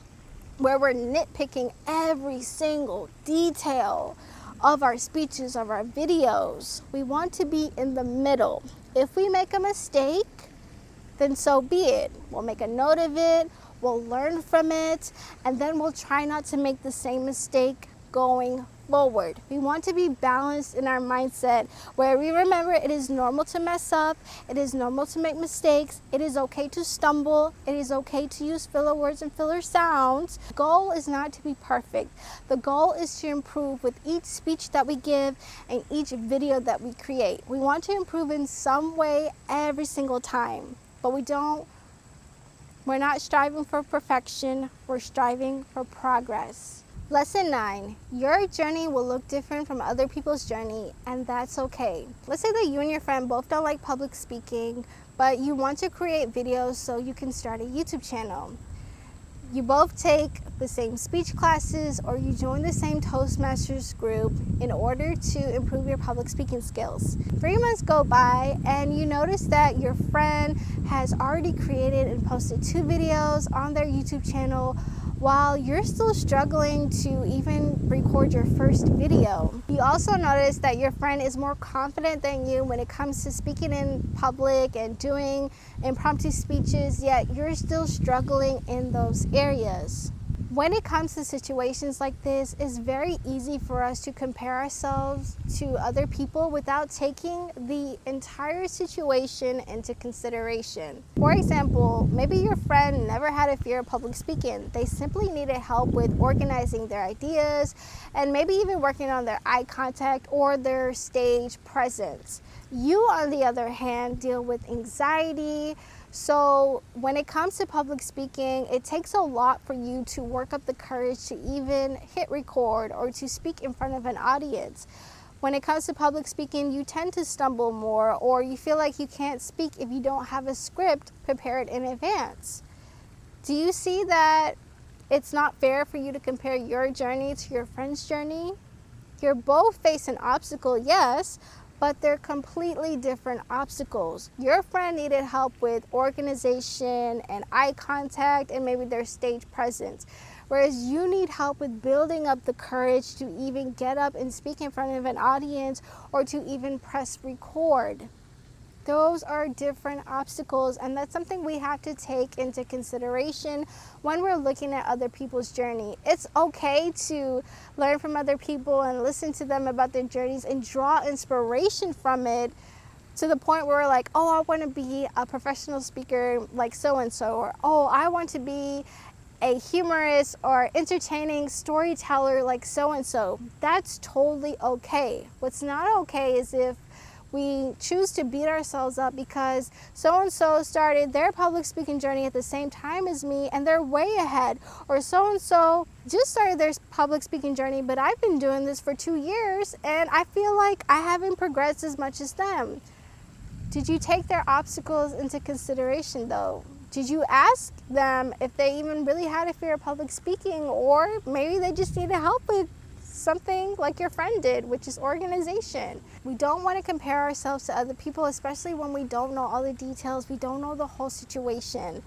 where we're nitpicking every single detail of our speeches, of our videos. We want to be in the middle. If we make a mistake, then so be it. We'll make a note of it, we'll learn from it, and then we'll try not to make the same mistake going forward. We want to be balanced in our mindset, where we remember it is normal to mess up, it is normal to make mistakes, it is okay to stumble, it is okay to use filler words and filler sounds. The goal is not to be perfect. The goal is to improve with each speech that we give and each video that we create. We want to improve in some way every single time, but we don't We're not striving for perfection, we're striving for progress. Lesson 9, your journey will look different from other people's journey, and that's okay. Let's say that you and your friend both don't like public speaking, but you want to create videos so you can start a YouTube channel. You both take the same speech classes or you join the same Toastmasters group in order to improve your public speaking skills. 3 months go by and you notice that your friend has already created and posted 2 videos on their YouTube channel while you're still struggling to even record your first video. You also notice that your friend is more confident than you when it comes to speaking in public and doing impromptu speeches, yet you're still struggling in those areas. When it comes to situations like this, it's very easy for us to compare ourselves to other people without taking the entire situation into consideration. For example, maybe your friend never had a fear of public speaking. They simply needed help with organizing their ideas and maybe even working on their eye contact or their stage presence. You, on the other hand, deal with anxiety. So when it comes to public speaking, it takes a lot for you to work up the courage to even hit record or to speak in front of an audience. When it comes to public speaking, you tend to stumble more, or you feel like you can't speak if you don't have a script prepared in advance. Do you see that it's not fair for you to compare your journey to your friend's journey? You're both facing an obstacle, yes, but they're completely different obstacles. Your friend needed help with organization and eye contact and maybe their stage presence, whereas you need help with building up the courage to even get up and speak in front of an audience or to even press record. Those are different obstacles, and that's something we have to take into consideration when we're looking at other people's journey. It's okay to learn from other people and listen to them about their journeys and draw inspiration from it to the point where we're like, oh, I want to be a professional speaker like so-and-so, or oh, I want to be a humorous or entertaining storyteller like so-and-so. That's totally okay. What's not okay is if we choose to beat ourselves up because so-and-so started their public speaking journey at the same time as me and they're way ahead, or so-and-so just started their public speaking journey, but I've been doing this for 2 years and I feel like I haven't progressed as much as them. Did you take their obstacles into consideration though? Did you ask them if they even really had a fear of public speaking, or maybe they just needed help with something like your friend did, which is organization? We don't want to compare ourselves to other people, especially when we don't know all the details, we don't know the whole situation.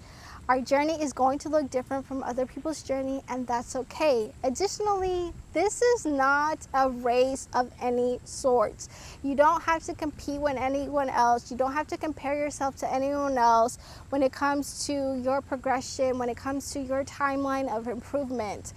Our journey is going to look different from other people's journey, and that's okay. Additionally, this is not a race of any sort. You don't have to compete with anyone else. You don't have to compare yourself to anyone else when it comes to your progression, when it comes to your timeline of improvement.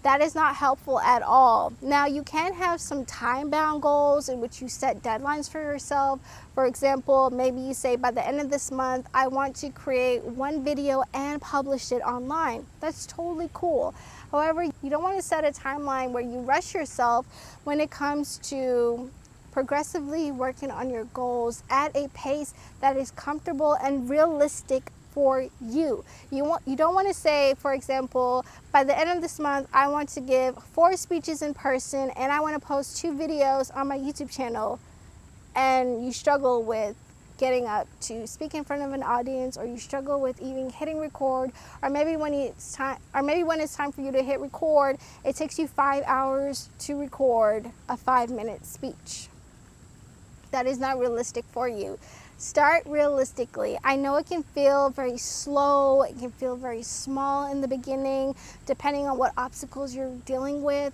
That is not helpful at all. Now, you can have some time-bound goals in which you set deadlines for yourself. For example, maybe you say by the end of this month, I want to create 1 video and publish it online. That's totally cool. However, you don't want to set a timeline where you rush yourself when it comes to progressively working on your goals at a pace that is comfortable and realistic for you. You don't want to say, for example, by the end of this month, I want to give 4 speeches in person and I want to post 2 videos on my YouTube channel, and you struggle with getting up to speak in front of an audience, or you struggle with even hitting record, or maybe when it's time for you to hit record, it takes you 5 hours to record a 5-minute speech. That is not realistic for you. Start realistically. I know it can feel very slow, it can feel very small in the beginning, depending on what obstacles you're dealing with,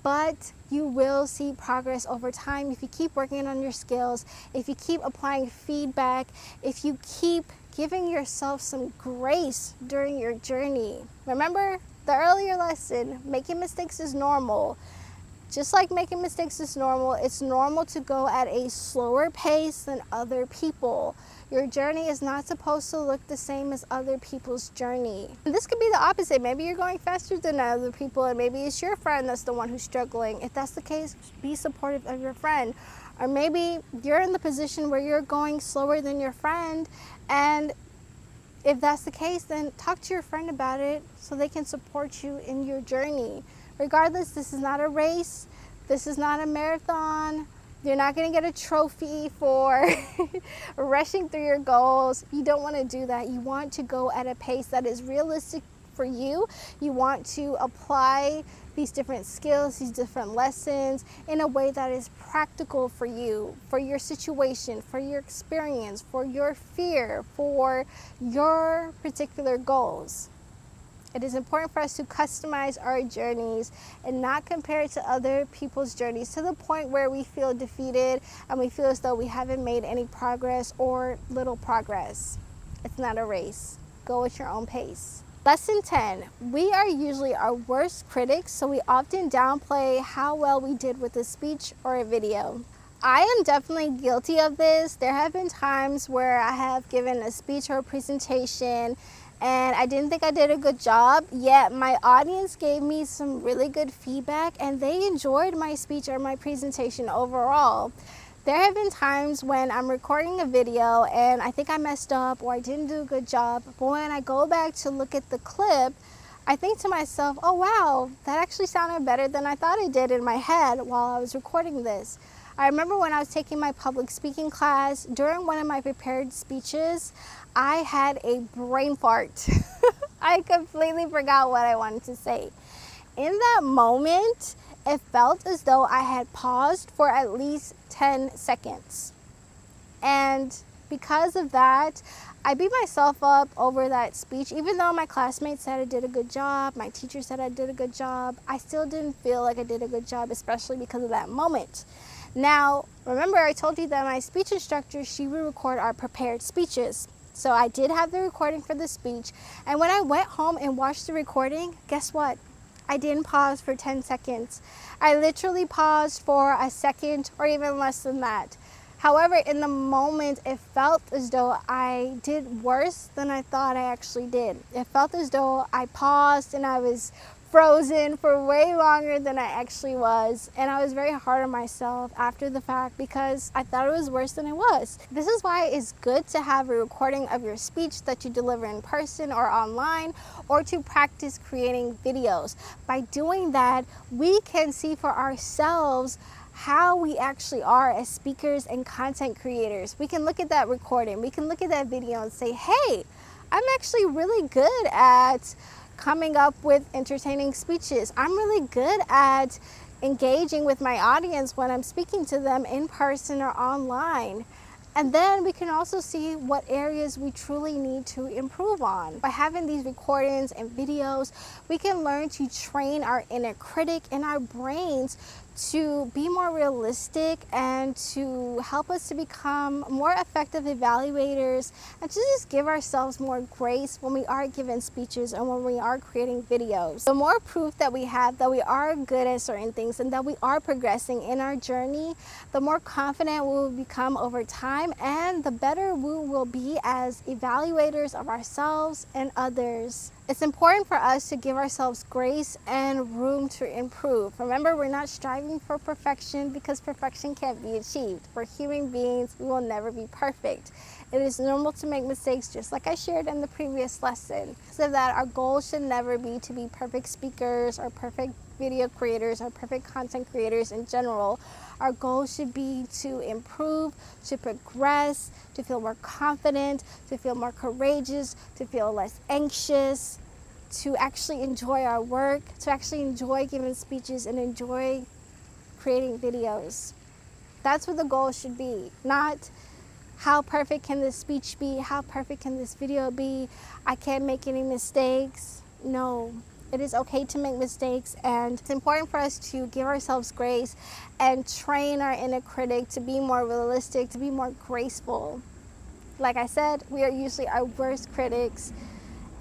but you will see progress over time if you keep working on your skills, if you keep applying feedback, if you keep giving yourself some grace during your journey. Remember the earlier lesson, making mistakes is normal. Just like making mistakes is normal, it's normal to go at a slower pace than other people. Your journey is not supposed to look the same as other people's journey. And this could be the opposite. Maybe you're going faster than other people, and maybe it's your friend that's the one who's struggling. If that's the case, be supportive of your friend. Or maybe you're in the position where you're going slower than your friend, and If that's the case, then talk to your friend about it so they can support you in your journey. Regardless, this is not a race. This is not a marathon. You're not going to get a trophy for rushing through your goals. You don't want to do that. You want to go at a pace that is realistic for you. You want to apply these different skills, these different lessons in a way that is practical for you, for your situation, for your experience, for your fear, for your particular goals. It is important for us to customize our journeys and not compare it to other people's journeys to the point where we feel defeated and we feel as though we haven't made any progress or little progress. It's not a race. Go at your own pace. Lesson 10. We are usually our worst critics, so we often downplay how well we did with a speech or a video. I am definitely guilty of this. There have been times where I have given a speech or a presentation and I didn't think I did a good job, yet my audience gave me some really good feedback and they enjoyed my speech or my presentation overall. There have been times when I'm recording a video and I think I messed up or I didn't do a good job, but when I go back to look at the clip, I think to myself, oh wow, that actually sounded better than I thought it did in my head while I was recording this. I remember when I was taking my public speaking class, during one of my prepared speeches, I had a brain fart. I completely forgot what I wanted to say. In that moment, it felt as though I had paused for at least 10 seconds. And because of that, I beat myself up over that speech. Even though my classmates said I did a good job, my teacher said I did a good job, I still didn't feel like I did a good job, especially because of that moment. Now, remember I told you that my speech instructor, she would record our prepared speeches. So I did have the recording for the speech. And when I went home and watched the recording, guess what? I didn't pause for 10 seconds. I literally paused for a second or even less than that. However, in the moment, it felt as though I did worse than I thought I actually did. It felt as though I paused and I was frozen for way longer than I actually was. And I was very hard on myself after the fact because I thought it was worse than it was. This is why it's good to have a recording of your speech that you deliver in person or online, or to practice creating videos. By doing that, we can see for ourselves how we actually are as speakers and content creators. We can look at that recording, we can look at that video and say, hey, I'm actually really good at coming up with entertaining speeches. I'm really good at engaging with my audience when I'm speaking to them in person or online. And then we can also see what areas we truly need to improve on. By having these recordings and videos, we can learn to train our inner critic in our brains to be more realistic and to help us to become more effective evaluators and to just give ourselves more grace when we are giving speeches and when we are creating videos. The more proof that we have that we are good at certain things and that we are progressing in our journey, the more confident we will become over time and the better we will be as evaluators of ourselves and others. It's important for us to give ourselves grace and room to improve. Remember, we're not striving for perfection because perfection can't be achieved. We're human beings, we will never be perfect. It is normal to make mistakes, just like I shared in the previous lesson. So that our goal should never be to be perfect speakers or perfect video creators or perfect content creators in general. Our goal should be to improve, to progress, to feel more confident, to feel more courageous, to feel less anxious, to actually enjoy our work, to actually enjoy giving speeches and enjoy creating videos. That's what the goal should be, not how perfect can this speech be, how perfect can this video be, I can't make any mistakes. No. It is okay to make mistakes, and it's important for us to give ourselves grace and train our inner critic to be more realistic, to be more graceful. Like I said, we are usually our worst critics.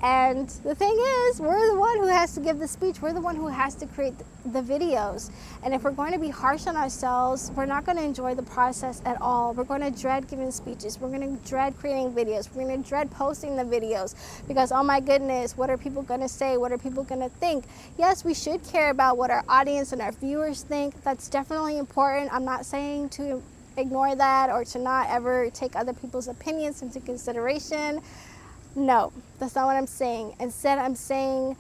And the thing is, we're the one who has to give the speech. We're the one who has to create the videos. And if we're going to be harsh on ourselves, we're not going to enjoy the process at all. We're going to dread giving speeches. We're going to dread creating videos. We're going to dread posting the videos because, oh my goodness, what are people going to say? What are people going to think? Yes, we should care about what our audience and our viewers think. That's definitely important. I'm not saying to ignore that or to not ever take other people's opinions into consideration. No, that's not what I'm saying. Instead, I'm saying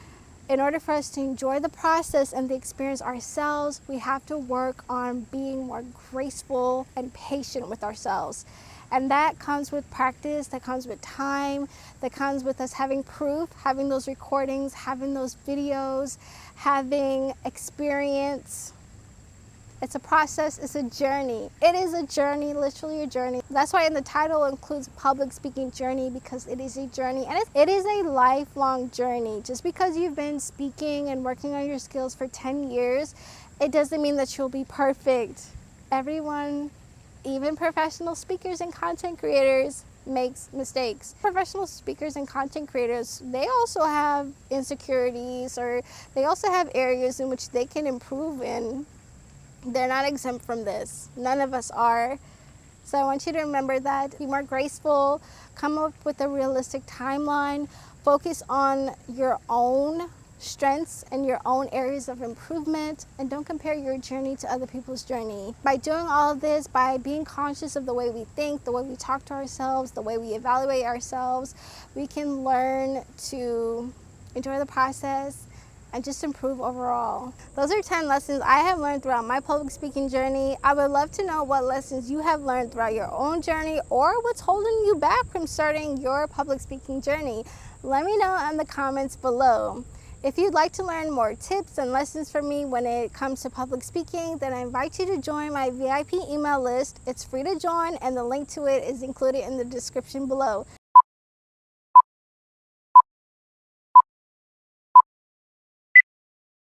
in order for us to enjoy the process and the experience ourselves, we have to work on being more graceful and patient with ourselves. And that comes with practice, that comes with time, that comes with us having proof, having those recordings, having those videos, having experience. It's a process, it's a journey. It is a journey, literally a journey. That's why in the title includes public speaking journey, because it is a journey and it is a lifelong journey. Just because you've been speaking and working on your skills for 10 years, it doesn't mean that you'll be perfect. Everyone, even professional speakers and content creators, makes mistakes. Professional speakers and content creators, they also have insecurities, or they also have areas in which they can improve in. They're not exempt from this. None of us are. So I want you to remember that. Be more graceful. Come up with a realistic timeline. Focus on your own strengths and your own areas of improvement, and don't compare your journey to other people's journey. By doing all of this, by being conscious of the way we think, the way we talk to ourselves, the way we evaluate ourselves, we can learn to enjoy the process and just improve overall. Those are 10 lessons I have learned throughout my public speaking journey. I would love to know what lessons you have learned throughout your own journey, or what's holding you back from starting your public speaking journey. Let me know in the comments below. If you'd like to learn more tips and lessons from me when it comes to public speaking, then I invite you to join my VIP email list. It's free to join, and the link to it is included in the description below.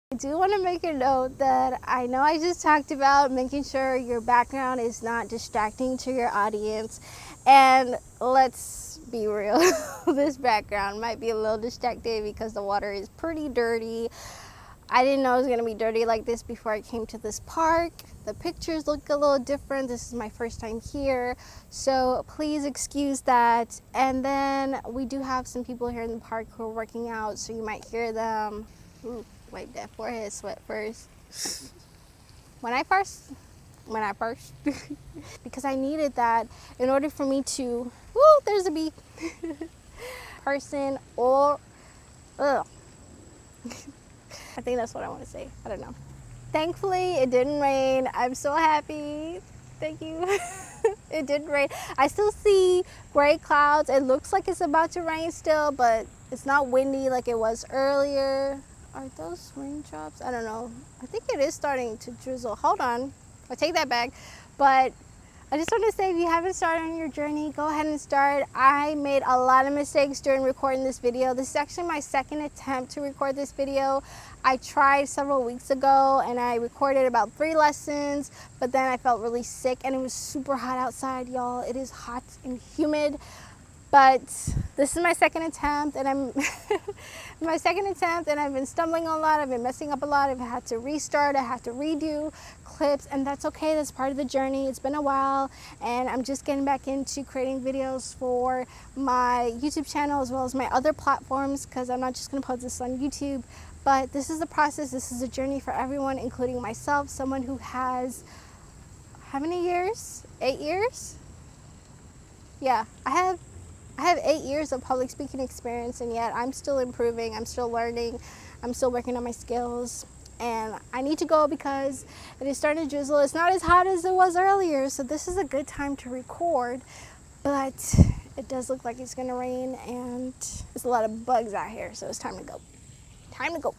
I do want to make a note that I know I just talked about making sure your background is not distracting to your audience, and let's be real, this background might be a little distracting because the water is pretty dirty. I didn't know it was going to be dirty like this before I came to this park. The pictures look a little different. This is my first time here, so please excuse that. And then we do have some people here in the park who are working out, so you might hear them. Ooh, wipe that forehead sweat first. When I first, because I needed that in order for me to, there's a bee, person, or, I think that's what I want to say. I don't know. Thankfully, it didn't rain. I'm so happy. Thank you. It didn't rain. I still see gray clouds. It looks like it's about to rain still, but it's not windy like it was earlier. Are those raindrops? I don't know. I think it is starting to drizzle. Hold on. I'll take that back. But I just want to say, if you haven't started on your journey, go ahead and start. I made a lot of mistakes during recording this video. This is actually my second attempt to record this video. I tried several weeks ago and I recorded about 3 lessons, but then I felt really sick and it was super hot outside, y'all. It is hot and humid. But this is my second attempt, and I've been stumbling a lot. I've been messing up a lot. I've had to restart. I had to redo clips, and that's okay. That's part of the journey. It's been a while, and I'm just getting back into creating videos for my YouTube channel as well as my other platforms, because I'm not just going to post this on YouTube. But this is the process. This is a journey for everyone, including myself, someone who has, how many years? 8 years? Yeah, I have 8 years of public speaking experience, and yet I'm still improving, I'm still learning, I'm still working on my skills, and I need to go because it is starting to drizzle. It's not as hot as it was earlier, so this is a good time to record, but it does look like it's gonna rain, and there's a lot of bugs out here, so it's time to go. Time to go.